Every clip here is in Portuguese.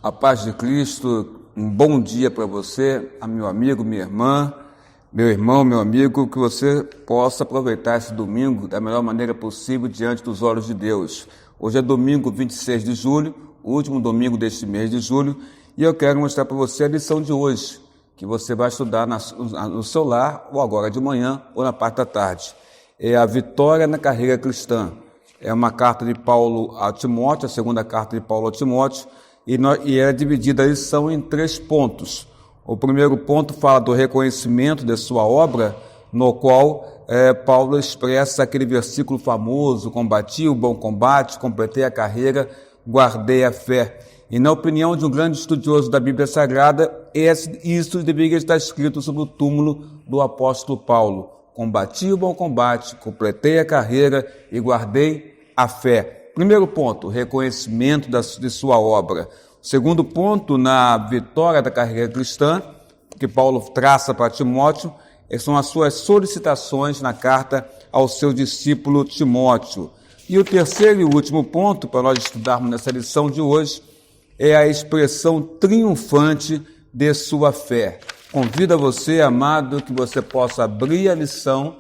A paz de Cristo, um bom dia para você, a meu amigo, minha irmã, meu irmão, meu amigo, que você possa aproveitar esse domingo da melhor maneira possível diante dos olhos de Deus. Hoje é domingo 26 de julho, o último domingo deste mês de julho, e eu quero mostrar para você a lição de hoje, que você vai estudar no seu lar, ou agora de manhã, ou na parte da tarde. É a vitória na carreira cristã. É uma carta de Paulo a Timóteo, a segunda carta de Paulo a Timóteo, e é dividida a lição em 3 pontos. O primeiro ponto fala do reconhecimento de sua obra, no qual Paulo expressa aquele versículo famoso: combati o bom combate, completei a carreira, guardei a fé. E na opinião de um grande estudioso da Bíblia Sagrada, isso deveria estar escrito sobre o túmulo do apóstolo Paulo: combati o bom combate, completei a carreira e guardei a fé. Primeiro ponto, reconhecimento de sua obra. Segundo ponto, na vitória da carreira cristã, que Paulo traça para Timóteo, são as suas solicitações na carta ao seu discípulo Timóteo. E o terceiro e último ponto, para nós estudarmos nessa lição de hoje, é a expressão triunfante de sua fé. Convido a você, amado, que você possa abrir a lição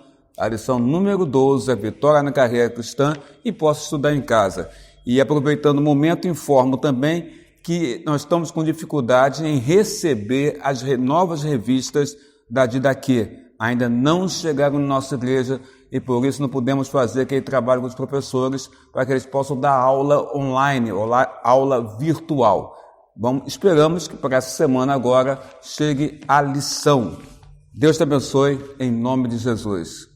número 12, a vitória na carreira cristã, e possa estudar em casa. E aproveitando o momento, informo também que nós estamos com dificuldade em receber as novas revistas da Didaquê. Ainda não chegaram na nossa igreja e por isso não podemos fazer aquele trabalho com os professores para que eles possam dar aula online, aula virtual. Esperamos que para essa semana agora chegue a lição. Deus te abençoe, em nome de Jesus.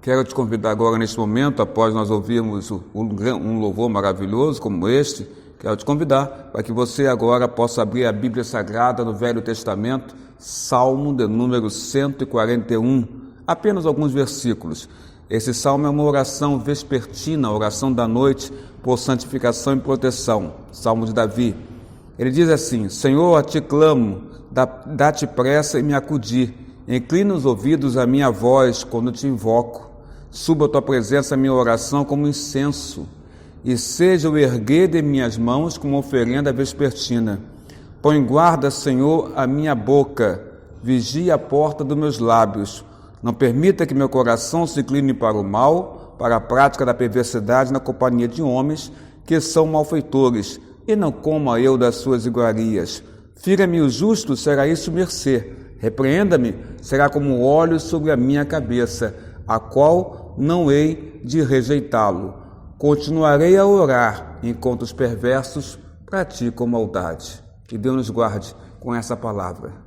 Quero te convidar agora, neste momento, após nós ouvirmos um louvor maravilhoso como este, quero te convidar para que você agora possa abrir a Bíblia Sagrada no Velho Testamento, Salmo de número 141, apenas alguns versículos. Esse salmo é uma oração vespertina, oração da noite por santificação e proteção, Salmo de Davi. Ele diz assim: Senhor, a ti clamo, dá-te pressa e me acudi, inclina os ouvidos à minha voz quando te invoco. Suba a tua presença a minha oração como incenso, e seja o erguer de minhas mãos como oferenda vespertina. Põe guarda, Senhor, a minha boca, vigia a porta dos meus lábios. Não permita que meu coração se incline para o mal, para a prática da perversidade na companhia de homens que são malfeitores, e não coma eu das suas iguarias. Fira-me o justo, será isso mercê. Repreenda-me, será como óleo sobre a minha cabeça, a qual não hei de rejeitá-lo. Continuarei a orar, enquanto os perversos praticam maldade. Que Deus nos guarde com essa palavra.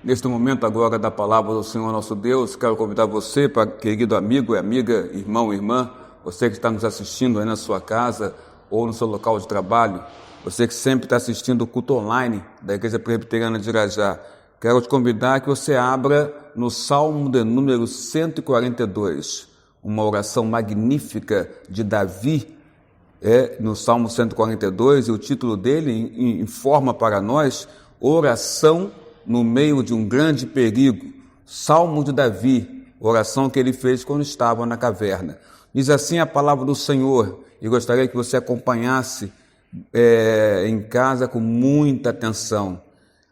Neste momento agora da palavra do Senhor nosso Deus, quero convidar você, querido amigo e amiga, irmão e irmã, você que está nos assistindo aí na sua casa ou no seu local de trabalho, você que sempre está assistindo o culto online da Igreja Presbiteriana de Irajá, quero te convidar que você abra no Salmo de número 142, uma oração magnífica de Davi, no Salmo 142, e o título dele informa para nós, oração no meio de um grande perigo, Salmo de Davi, oração que ele fez quando estava na caverna. Diz assim a palavra do Senhor, e gostaria que você acompanhasse em casa com muita atenção.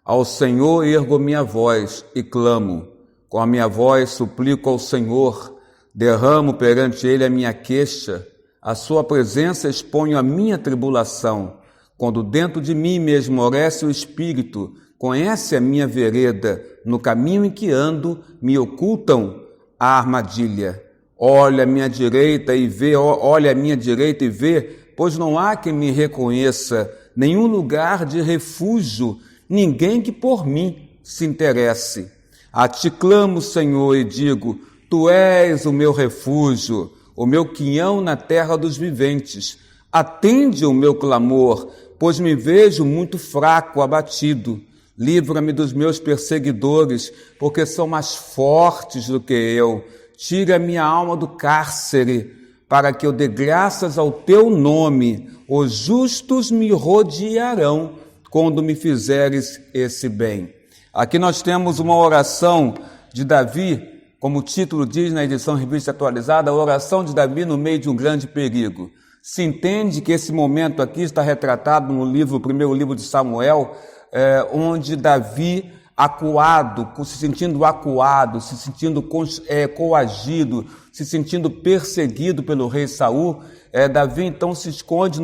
Ao Senhor ergo minha voz e clamo, com a minha voz suplico ao Senhor, derramo perante Ele a minha queixa, a sua presença exponho a minha tribulação, quando dentro de mim me esmorece o espírito, conhece a minha vereda, no caminho em que ando me ocultam a armadilha. Olha à minha direita e vê, pois não há quem me reconheça, nenhum lugar de refúgio, ninguém que por mim se interesse. A ti clamo, Senhor, e digo, tu és o meu refúgio, o meu quinhão na terra dos viventes. Atende o meu clamor, pois me vejo muito fraco, abatido. Livra-me dos meus perseguidores, porque são mais fortes do que eu. Tira minha alma do cárcere, para que eu dê graças ao teu nome. Os justos me rodearão quando me fizeres esse bem. Aqui nós temos uma oração de Davi, como o título diz na edição Revista Atualizada, a oração de Davi no meio de um grande perigo. Se entende que esse momento aqui está retratado no primeiro livro de Samuel, onde Davi, se sentindo acuado, se sentindo coagido, se sentindo perseguido pelo rei Saul, Davi então se esconde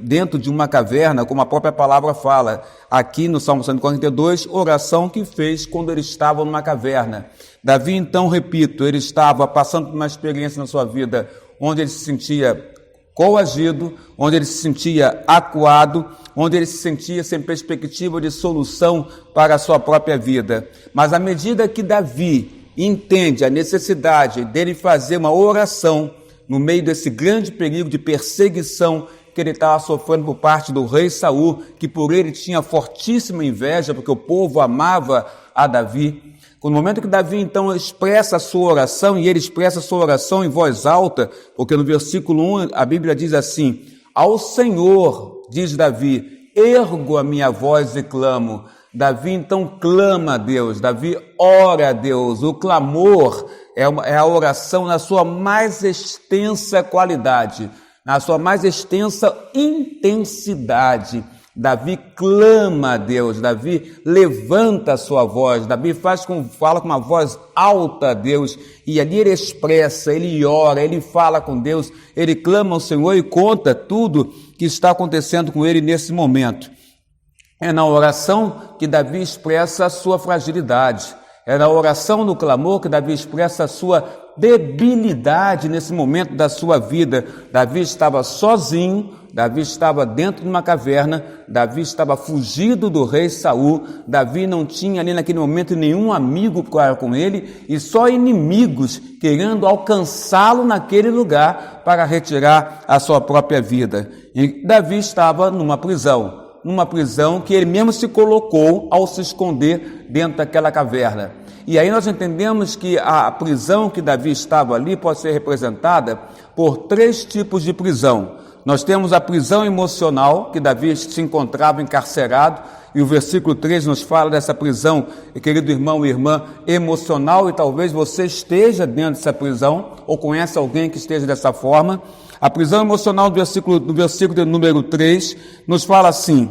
dentro de uma caverna, como a própria palavra fala, aqui no Salmo 142, oração que fez quando ele estava numa caverna. Davi então, repito, ele estava passando por uma experiência na sua vida, onde ele se sentia coagido, onde ele se sentia acuado, onde ele se sentia sem perspectiva de solução para a sua própria vida. Mas à medida que Davi entende a necessidade dele fazer uma oração no meio desse grande perigo de perseguição que ele estava sofrendo por parte do rei Saul, que por ele tinha fortíssima inveja, porque o povo amava a Davi. No momento que Davi, então, expressa a sua oração, e ele expressa a sua oração em voz alta, porque no versículo 1 a Bíblia diz assim, ao Senhor, diz Davi, ergo a minha voz e clamo. Davi, então, clama a Deus, Davi ora a Deus. O clamor é a oração na sua mais extensa qualidade, na sua mais extensa intensidade. Davi clama a Deus, Davi levanta a sua voz, Davi fala com uma voz alta a Deus, e ali ele expressa, ele ora, ele fala com Deus, ele clama ao Senhor e conta tudo que está acontecendo com ele nesse momento. É na oração que Davi expressa a sua fragilidade, é na oração, no clamor, que Davi expressa a sua debilidade nesse momento da sua vida. Davi estava sozinho, Davi estava dentro de uma caverna, Davi estava fugido do rei Saul, Davi não tinha ali naquele momento nenhum amigo com ele e só inimigos querendo alcançá-lo naquele lugar para retirar a sua própria vida. E Davi estava numa prisão que ele mesmo se colocou ao se esconder dentro daquela caverna. E aí nós entendemos que a prisão que Davi estava ali pode ser representada por 3 tipos de prisão. Nós temos a prisão emocional, que Davi se encontrava encarcerado, e o versículo 3 nos fala dessa prisão, querido irmão e irmã, emocional, e talvez você esteja dentro dessa prisão, ou conhece alguém que esteja dessa forma. A prisão emocional do versículo número 3 nos fala assim,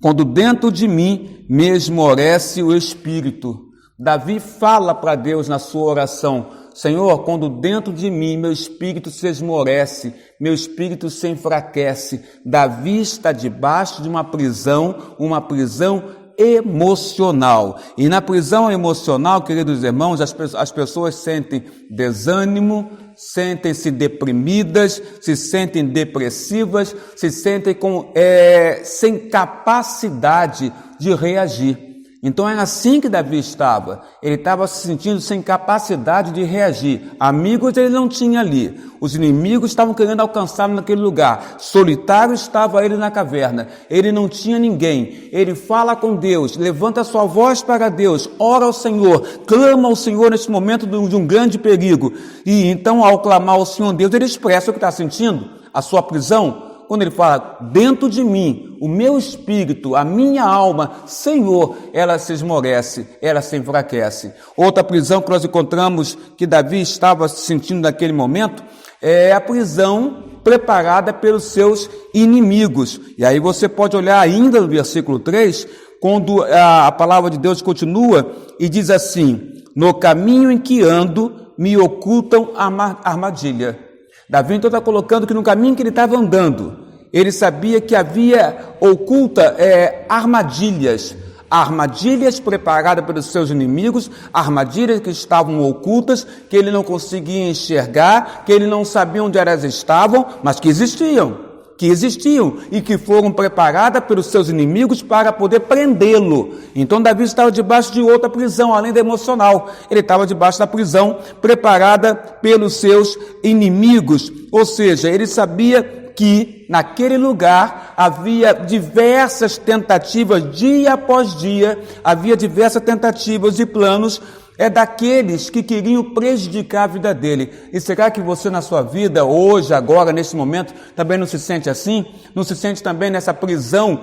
quando dentro de mim me esmorece o espírito. Davi fala para Deus na sua oração, Senhor, quando dentro de mim meu espírito se esmorece, meu espírito se enfraquece. Davi está debaixo de uma prisão emocional. E na prisão emocional, queridos irmãos, as pessoas sentem desânimo, sentem-se deprimidas, se sentem depressivas, se sentem sem capacidade de reagir. Então é assim que Davi estava, ele estava se sentindo sem capacidade de reagir, amigos ele não tinha ali, os inimigos estavam querendo alcançá-lo naquele lugar, solitário estava ele na caverna, ele não tinha ninguém, ele fala com Deus, levanta a sua voz para Deus, ora ao Senhor, clama ao Senhor nesse momento de um grande perigo, e então ao clamar ao Senhor Deus, ele expressa o que está sentindo, a sua prisão. Quando ele fala, dentro de mim, o meu espírito, a minha alma, Senhor, ela se esmorece, ela se enfraquece. Outra prisão que nós encontramos que Davi estava sentindo naquele momento é a prisão preparada pelos seus inimigos. E aí você pode olhar ainda no versículo 3, quando a palavra de Deus continua e diz assim, no caminho em que ando, me ocultam a armadilha. Davi então está colocando que no caminho que ele estava andando, Ele sabia que havia armadilhas preparadas pelos seus inimigos, armadilhas que estavam ocultas, que ele não conseguia enxergar, que ele não sabia onde elas estavam, mas que existiam e que foram preparadas pelos seus inimigos para poder prendê-lo. Então Davi estava debaixo de outra prisão, além da emocional. Ele estava debaixo da prisão preparada pelos seus inimigos, ou seja, ele sabia que naquele lugar havia diversas tentativas, dia após dia, havia diversas tentativas e planos daqueles que queriam prejudicar a vida dele. E será que você na sua vida, hoje, agora, nesse momento, também não se sente assim? Não se sente também nessa prisão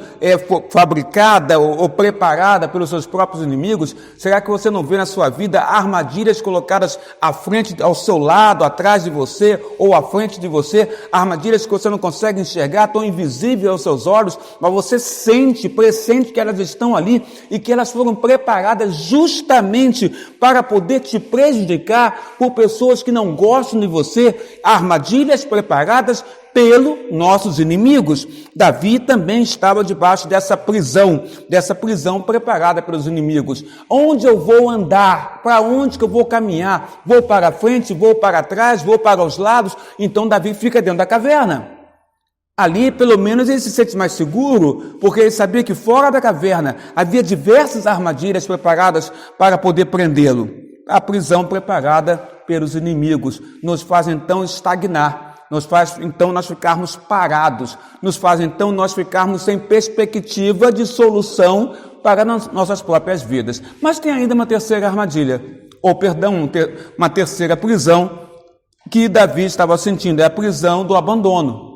fabricada ou preparada pelos seus próprios inimigos? Será que você não vê na sua vida armadilhas colocadas à frente, ao seu lado, atrás de você ou à frente de você? Armadilhas que você não consegue enxergar, tão invisíveis aos seus olhos, mas você pressente que elas estão ali e que elas foram preparadas justamente para poder te prejudicar por pessoas que não gostam de você, armadilhas preparadas pelos nossos inimigos. Davi também estava debaixo dessa prisão preparada pelos inimigos. Onde eu vou andar? Para onde que eu vou caminhar? Vou para frente, vou para trás, vou para os lados? Então Davi fica dentro da caverna. Ali, pelo menos, ele se sente mais seguro, porque ele sabia que fora da caverna havia diversas armadilhas preparadas para poder prendê-lo. A prisão preparada pelos inimigos nos faz então estagnar, nos faz então nós ficarmos parados, nos faz então nós ficarmos sem perspectiva de solução para nossas próprias vidas. Mas tem ainda uma terceira armadilha, uma terceira prisão que Davi estava sentindo, é a prisão do abandono.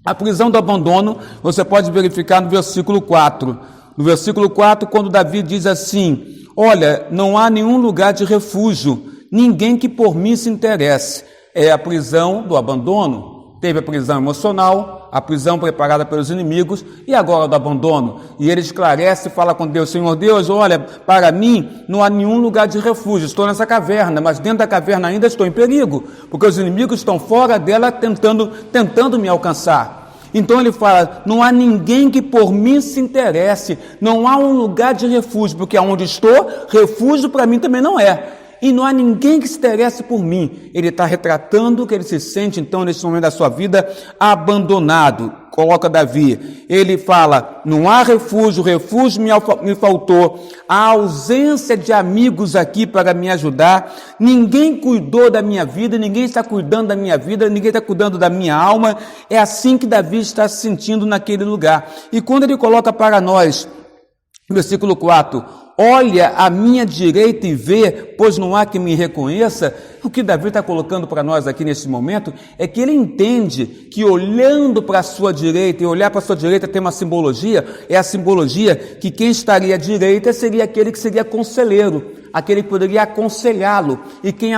A prisão do abandono, você pode verificar no versículo 4. No versículo 4, quando Davi diz assim: olha, não há nenhum lugar de refúgio, ninguém que por mim se interesse. É a prisão do abandono. Teve a prisão emocional, a prisão preparada pelos inimigos e agora do abandono. E ele esclarece e fala com Deus: Senhor Deus, olha, para mim não há nenhum lugar de refúgio, estou nessa caverna, mas dentro da caverna ainda estou em perigo, porque os inimigos estão fora dela tentando me alcançar. Então ele fala: não há ninguém que por mim se interesse, não há um lugar de refúgio, porque aonde estou, refúgio para mim também não é. E não há ninguém que se interesse por mim. Ele está retratando que ele se sente, então, nesse momento da sua vida, abandonado. Coloca Davi, ele fala: não há refúgio me faltou, a ausência de amigos aqui para me ajudar, ninguém cuidou da minha vida, ninguém está cuidando da minha vida, ninguém está cuidando da minha alma. É assim que Davi está se sentindo naquele lugar. E quando ele coloca para nós, versículo 4, olha à minha direita e vê, pois não há quem me reconheça. O que Davi está colocando para nós aqui nesse momento é que ele entende que olhando para a sua direita, e olhar para a sua direita tem uma simbologia, é a simbologia que quem estaria à direita seria aquele que seria conselheiro, aquele que poderia aconselhá-lo, e quem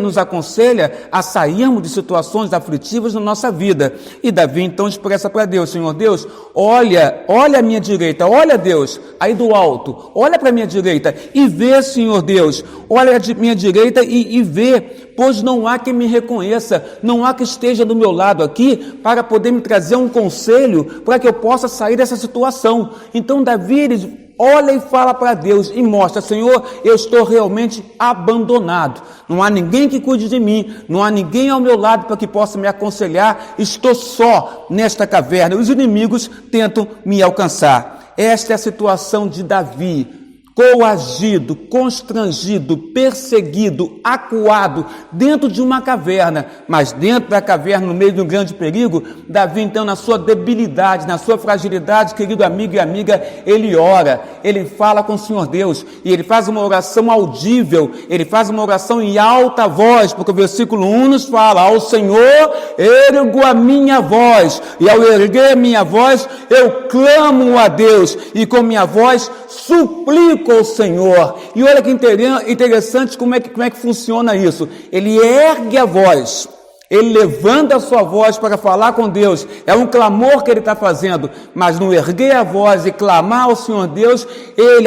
nos aconselha a sairmos de situações aflitivas na nossa vida. E Davi então expressa para Deus: Senhor Deus, olha à minha direita, olha Deus, aí do alto, olha para a minha direita e vê, Senhor Deus, olha à minha direita e vê, pois não há quem me reconheça, não há que esteja do meu lado aqui para poder me trazer um conselho para que eu possa sair dessa situação. Então Davi, ele olha e fala para Deus e mostra: Senhor, eu estou realmente abandonado, não há ninguém que cuide de mim, não há ninguém ao meu lado para que possa me aconselhar, estou só nesta caverna, os inimigos tentam me alcançar. Esta é a situação de Davi, coagido, constrangido, perseguido, acuado, dentro de uma caverna, mas dentro da caverna, no meio de um grande perigo. Davi então, na sua debilidade, na sua fragilidade, querido amigo e amiga, ele ora, ele fala com o Senhor Deus, e ele faz uma oração audível, ele faz uma oração em alta voz, porque o versículo 1 nos fala: ao Senhor ergo a minha voz, e ao erguer a minha voz, eu clamo a Deus, e com minha voz suplico ao Senhor. E olha que interessante como é que funciona isso. Ele ergue a voz, ele levanta a sua voz para falar com Deus, é um clamor que ele está fazendo, mas no erguer a voz e clamar ao Senhor Deus,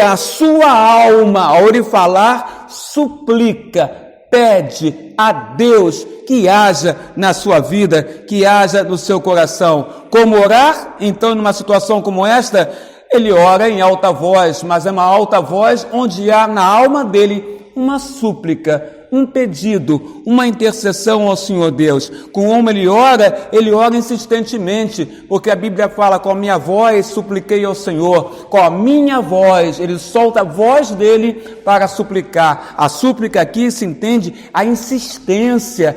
a sua alma, ao ele falar, suplica, pede a Deus que haja na sua vida, que haja no seu coração. Como orar? Então, numa situação como esta, ele ora em alta voz, mas é uma alta voz onde há na alma dele uma súplica, um pedido, uma intercessão ao Senhor Deus. Como ele ora insistentemente, porque a Bíblia fala: com a minha voz supliquei ao Senhor, com a minha voz, ele solta a voz dele para suplicar. A súplica aqui se entende a insistência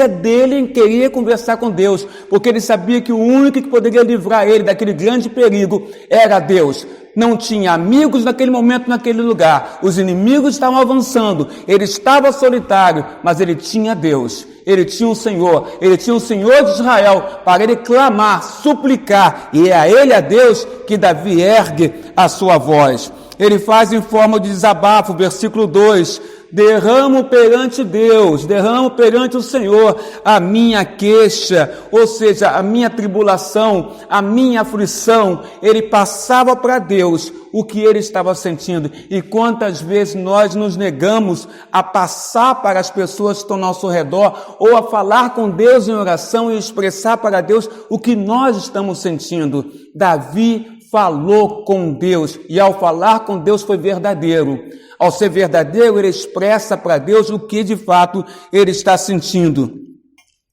dele em querer conversar com Deus, porque ele sabia que o único que poderia livrar ele daquele grande perigo era Deus. Não tinha amigos naquele momento, naquele lugar. Os inimigos estavam avançando. Ele estava solitário, mas ele tinha Deus. Ele tinha o Senhor de Israel, para ele clamar, suplicar. E é a ele, a Deus, que Davi ergue a sua voz. Ele faz em forma de desabafo, versículo 2: derramo perante Deus, derramo perante o Senhor a minha queixa, ou seja, a minha tribulação, a minha aflição. Ele passava para Deus o que ele estava sentindo. E quantas vezes nós nos negamos a passar para as pessoas que estão ao nosso redor, ou a falar com Deus em oração e expressar para Deus o que nós estamos sentindo. Davi falou com Deus, e ao falar com Deus foi verdadeiro. Ao ser verdadeiro, ele expressa para Deus o que de fato ele está sentindo.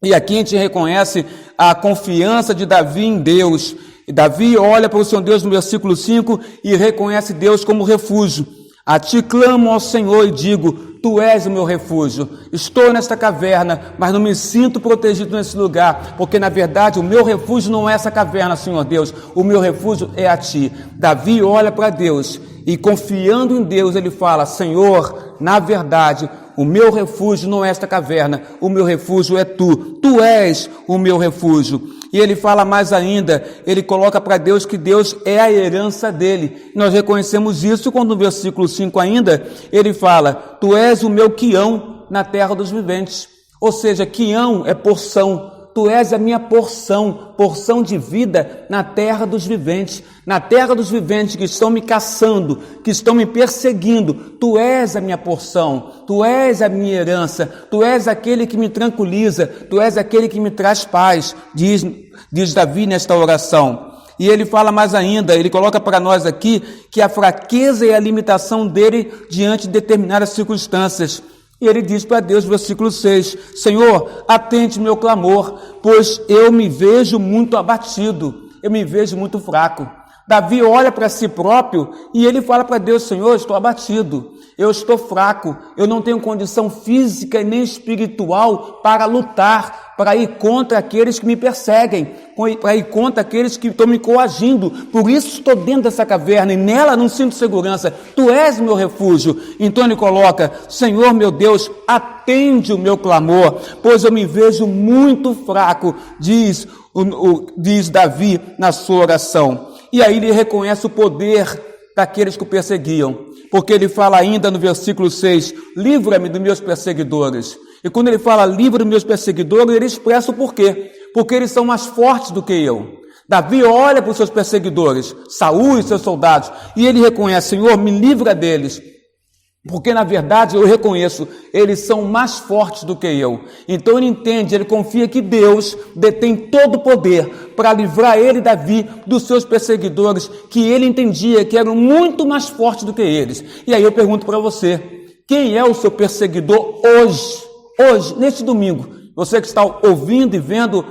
E aqui a gente reconhece a confiança de Davi em Deus. E Davi olha para o Senhor Deus no versículo 5 e reconhece Deus como refúgio. A ti clamo ao Senhor e digo: tu és o meu refúgio. Estou nesta caverna, mas não me sinto protegido nesse lugar, porque na verdade o meu refúgio não é essa caverna, Senhor Deus. O meu refúgio é a ti. Davi olha para Deus e, confiando em Deus, ele fala: Senhor, na verdade, o meu refúgio não é esta caverna, o meu refúgio é tu. Tu és o meu refúgio. E ele fala mais ainda, ele coloca para Deus que Deus é a herança dele. Nós reconhecemos isso quando no versículo 5 ainda, ele fala: tu és o meu quião na terra dos viventes. Ou seja, quião é porção. Tu és a minha porção, porção de vida na terra dos viventes. Na terra dos viventes que estão me caçando, que estão me perseguindo. Tu és a minha porção, tu és a minha herança, tu és aquele que me tranquiliza, tu és aquele que me traz paz, diz Davi nesta oração. E ele fala mais ainda, ele coloca para nós aqui que a fraqueza e a limitação dele diante de determinadas circunstâncias. E ele diz para Deus, versículo 6, Senhor, atende meu clamor, pois eu me vejo muito abatido, eu me vejo muito fraco. Davi olha para si próprio e ele fala para Deus: Senhor, eu estou abatido, eu estou fraco, eu não tenho condição física e nem espiritual para lutar, para ir contra aqueles que me perseguem, para ir contra aqueles que estão me coagindo. Por isso estou dentro dessa caverna e nela não sinto segurança. Tu és o meu refúgio. Então ele coloca: Senhor meu Deus, atende o meu clamor, pois eu me vejo muito fraco, diz Davi na sua oração. E aí ele reconhece o poder daqueles que o perseguiam, porque ele fala ainda no versículo 6, livra-me dos meus perseguidores. E quando ele fala livra dos meus perseguidores, ele expressa o porquê, porque eles são mais fortes do que eu. Davi olha para os seus perseguidores, Saul e seus soldados, e ele reconhece: Senhor, me livra deles, porque na verdade eu reconheço, eles são mais fortes do que eu. Então ele entende, ele confia que Deus detém todo o poder para livrar ele, Davi, dos seus perseguidores, que ele entendia que eram muito mais fortes do que eles. E aí eu pergunto para você: quem é o seu perseguidor hoje, neste domingo? Você que está ouvindo e vendo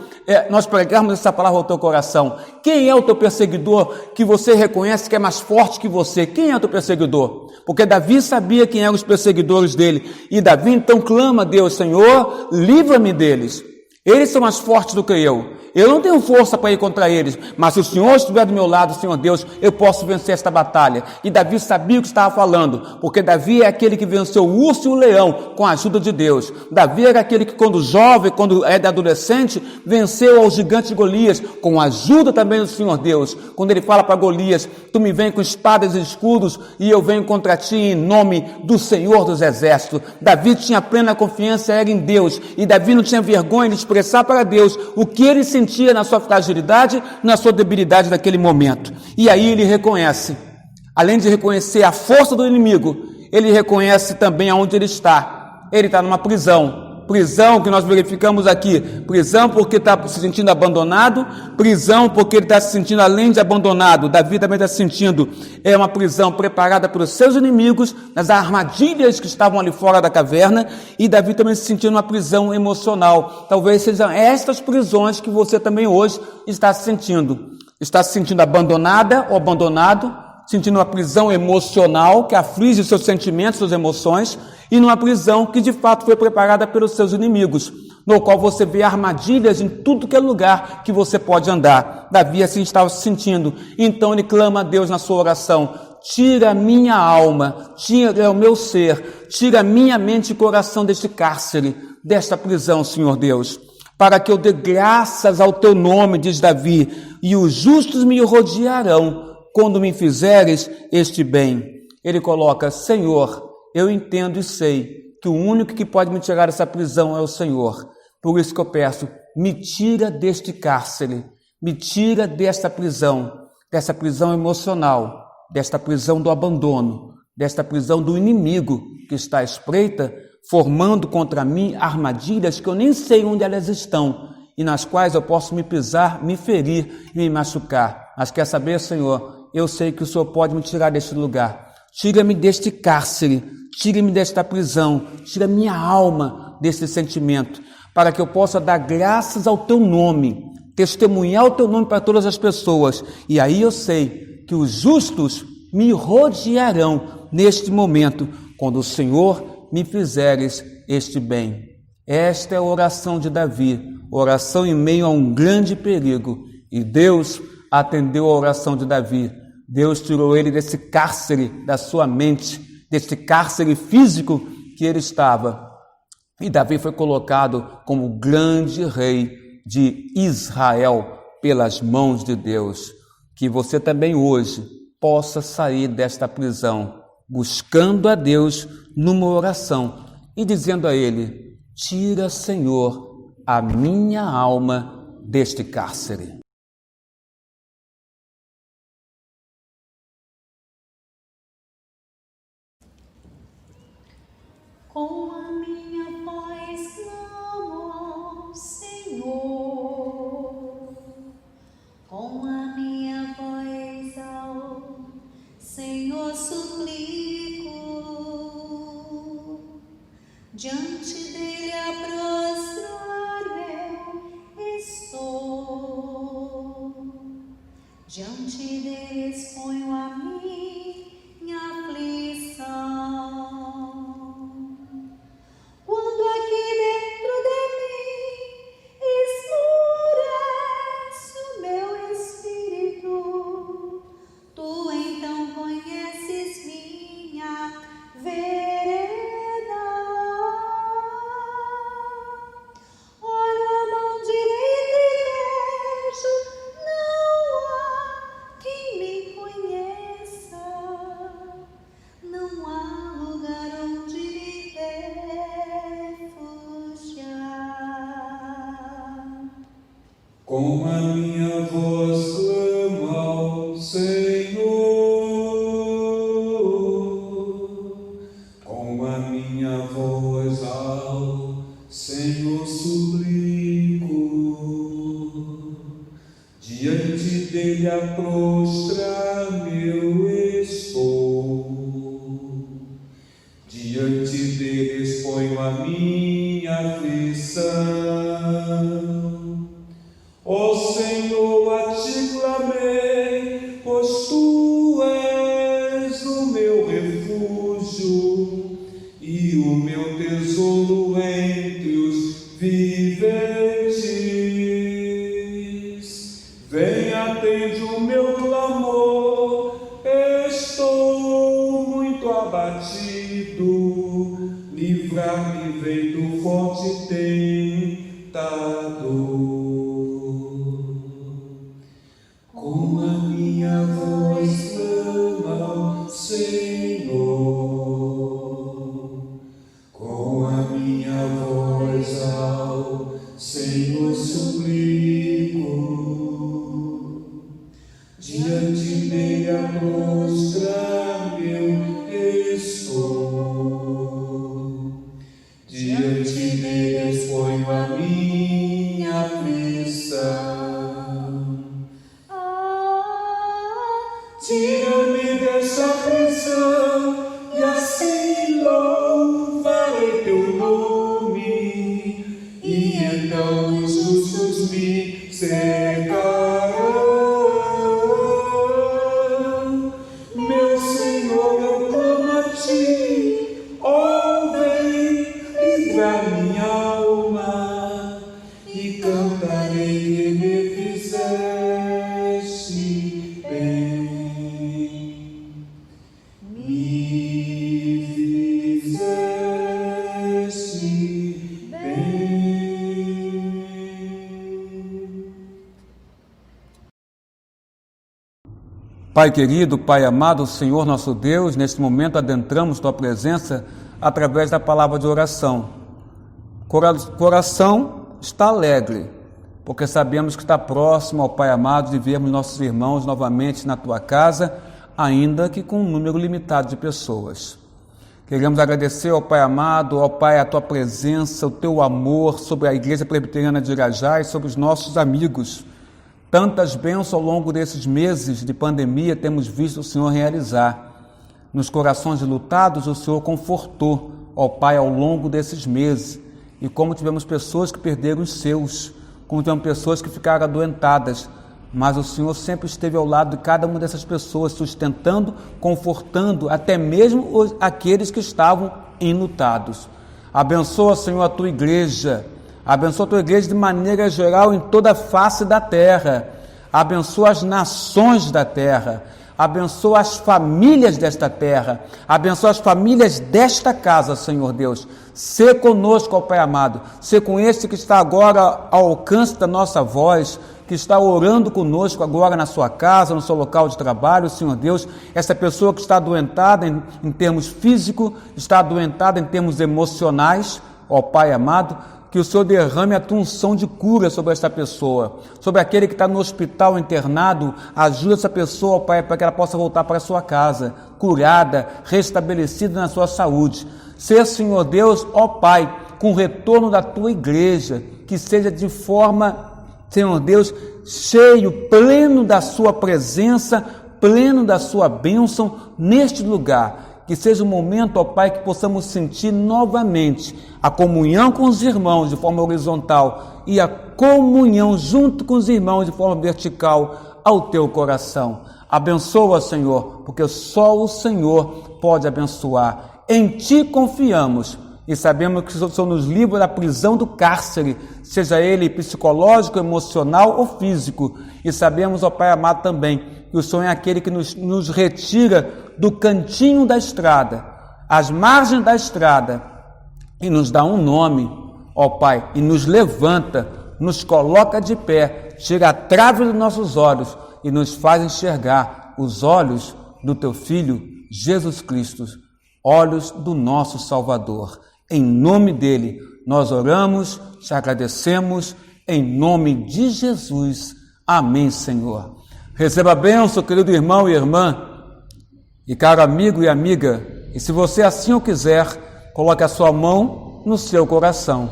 nós pregarmos essa palavra ao teu coração. Quem é o teu perseguidor que você reconhece que é mais forte que você? Quem é o teu perseguidor? Porque Davi sabia quem eram os perseguidores dele. E Davi então clama a Deus: Senhor, livra-me deles. Eles são mais fortes do que eu. Eu não tenho força para ir contra eles, mas se o Senhor estiver do meu lado, Senhor Deus, eu posso vencer esta batalha. E Davi sabia o que estava falando, porque Davi é aquele que venceu o urso e o leão com a ajuda de Deus. Davi era aquele que, quando jovem, quando era adolescente, venceu ao gigante Golias, com a ajuda também do Senhor Deus. Quando ele fala para Golias: tu me vem com espadas e escudos, e eu venho contra ti em nome do Senhor dos Exércitos. Davi tinha plena confiança, era em Deus, e Davi não tinha vergonha de expressar para Deus o que ele sentia na sua fragilidade, na sua debilidade naquele momento. E aí ele reconhece, além de reconhecer a força do inimigo, ele reconhece também aonde ele está. Ele está numa prisão. Prisão que nós verificamos aqui, prisão porque está se sentindo abandonado, prisão porque ele está se sentindo além de abandonado. Davi também está se sentindo, é uma prisão preparada pelos seus inimigos, nas armadilhas que estavam ali fora da caverna, e Davi também se sentindo uma prisão emocional. Talvez sejam estas prisões que você também hoje está se sentindo abandonada ou abandonado, sentindo uma prisão emocional que aflige os seus sentimentos, suas emoções, e numa prisão que de fato foi preparada pelos seus inimigos, no qual você vê armadilhas em tudo que é lugar que você pode andar. Davi assim estava se sentindo. Então ele clama a Deus na sua oração: tira a minha alma, tira o meu ser, tira a minha mente e coração deste cárcere, desta prisão, Senhor Deus, para que eu dê graças ao teu nome, diz Davi, e os justos me rodearão quando me fizeres este bem. Ele coloca: Senhor, eu entendo e sei que o único que pode me tirar dessa prisão é o Senhor. Por isso que eu peço, me tira deste cárcere, me tira desta prisão emocional, desta prisão do abandono, desta prisão do inimigo que está à espreita, formando contra mim armadilhas que eu nem sei onde elas estão e nas quais eu posso me pisar, me ferir e me machucar. Mas quer saber, Senhor, eu sei que o Senhor pode me tirar deste lugar. Tira-me deste cárcere, tira-me desta prisão, tira minha alma desse sentimento, para que eu possa dar graças ao teu nome, testemunhar o teu nome para todas as pessoas. E aí eu sei que os justos me rodearão neste momento, quando o Senhor me fizeres este bem. Esta é a oração de Davi, oração em meio a um grande perigo. E Deus atendeu a oração de Davi. Deus tirou ele desse cárcere da sua mente, desse cárcere físico que ele estava. E Davi foi colocado como grande rei de Israel pelas mãos de Deus. Que você também hoje possa sair desta prisão, buscando a Deus numa oração e dizendo a Ele: tira, Senhor, a minha alma deste cárcere. Com a minha voz clamo ao Senhor, com a minha voz ao Senhor suplico, diante dele a prostrar eu estou, diante dele exponho a minha aflição. Quando aqui dentro de mim esmurece o meu espírito, tu então conheces minha vereda. Olho a mão direita e vejo, não há quem me conheça, não há lugar onde me com a minha voz clamo ao Senhor, com a minha voz ao Senhor suplico, diante dele a prostrar-me eu estou, diante dele exponho a minha aflição. Ó Senhor, a ti clamei, pois tu és o meu refúgio e o meu tesouro entre os viventes. Vem, atende o meu clamor, estou muito abatido, livrar-me vem do forte tentador. Com a minha voz clamo ao Senhor, com a minha voz ao Senhor suplico, diante dele a prostrar-me eu estou, secarão. Meu Senhor, eu clamo a ti, ó vem, livra minha alma, e cantarei que me fizeste bem. Me fizeste bem. Pai querido, Pai amado, Senhor nosso Deus, neste momento adentramos Tua presença através da palavra de oração. Coração está alegre, porque sabemos que está próximo ao Pai amado de vermos nossos irmãos novamente na Tua casa, ainda que com um número limitado de pessoas. Queremos agradecer ao Pai amado, ao Pai, a Tua presença, o Teu amor sobre a Igreja Presbiteriana de Irajá e sobre os nossos amigos. Tantas bênçãos ao longo desses meses de pandemia temos visto o Senhor realizar. Nos corações lutados, o Senhor confortou, ó Pai, ao longo desses meses. E como tivemos pessoas que perderam os seus, como tivemos pessoas que ficaram adoentadas, mas o Senhor sempre esteve ao lado de cada uma dessas pessoas, sustentando, confortando, até mesmo aqueles que estavam enlutados. Abençoa, Senhor, a Tua igreja. Abençoa a Tua igreja de maneira geral em toda a face da terra. Abençoa as nações da terra. Abençoa as famílias desta terra. Abençoa as famílias desta casa, Senhor Deus. Sê conosco, ó Pai amado. Sê com este que está agora ao alcance da nossa voz, que está orando conosco agora na sua casa, no seu local de trabalho, Senhor Deus. Essa pessoa que está adoentada em termos físicos, está adoentada em termos emocionais, ó Pai amado, que o Senhor derrame a Tua unção de cura sobre esta pessoa, sobre aquele que está no hospital internado. Ajuda essa pessoa, ó Pai, para que ela possa voltar para a sua casa, curada, restabelecida na sua saúde. Ser, Senhor Deus, ó Pai, com o retorno da Tua igreja, que seja de forma, Senhor Deus, cheio, pleno da Sua presença, pleno da Sua bênção neste lugar. Que seja um momento, ó Pai, que possamos sentir novamente a comunhão com os irmãos de forma horizontal e a comunhão junto com os irmãos de forma vertical ao Teu coração. Abençoa, Senhor, porque só o Senhor pode abençoar. Em Ti confiamos e sabemos que o Senhor nos livra da prisão do cárcere, seja ele psicológico, emocional ou físico. E sabemos, ó Pai amado, também que o Senhor é aquele que nos retira do cantinho da estrada, às margens da estrada, e nos dá um nome, ó Pai, e nos levanta, nos coloca de pé, tira a trave dos nossos olhos e nos faz enxergar os olhos do Teu Filho, Jesus Cristo, olhos do nosso Salvador. Em nome dEle, nós oramos, te agradecemos, em nome de Jesus. Amém, Senhor. Receba a bênção, querido irmão e irmã, e caro amigo e amiga, e se você assim o quiser, coloque a sua mão no seu coração.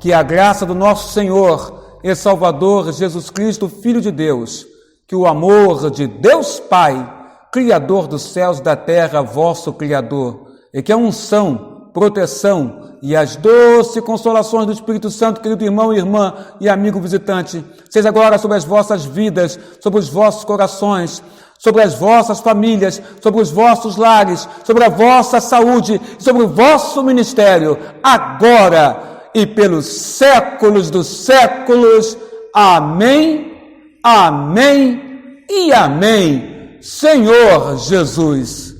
Que a graça do nosso Senhor e Salvador Jesus Cristo, Filho de Deus, que o amor de Deus Pai, Criador dos céus e da terra, vosso Criador, e que a unção, proteção e as doces consolações do Espírito Santo, querido irmão e irmã e amigo visitante, seja agora sobre as vossas vidas, sobre os vossos corações, sobre as vossas famílias, sobre os vossos lares, sobre a vossa saúde, sobre o vosso ministério, agora e pelos séculos dos séculos. Amém, amém e amém. Senhor Jesus.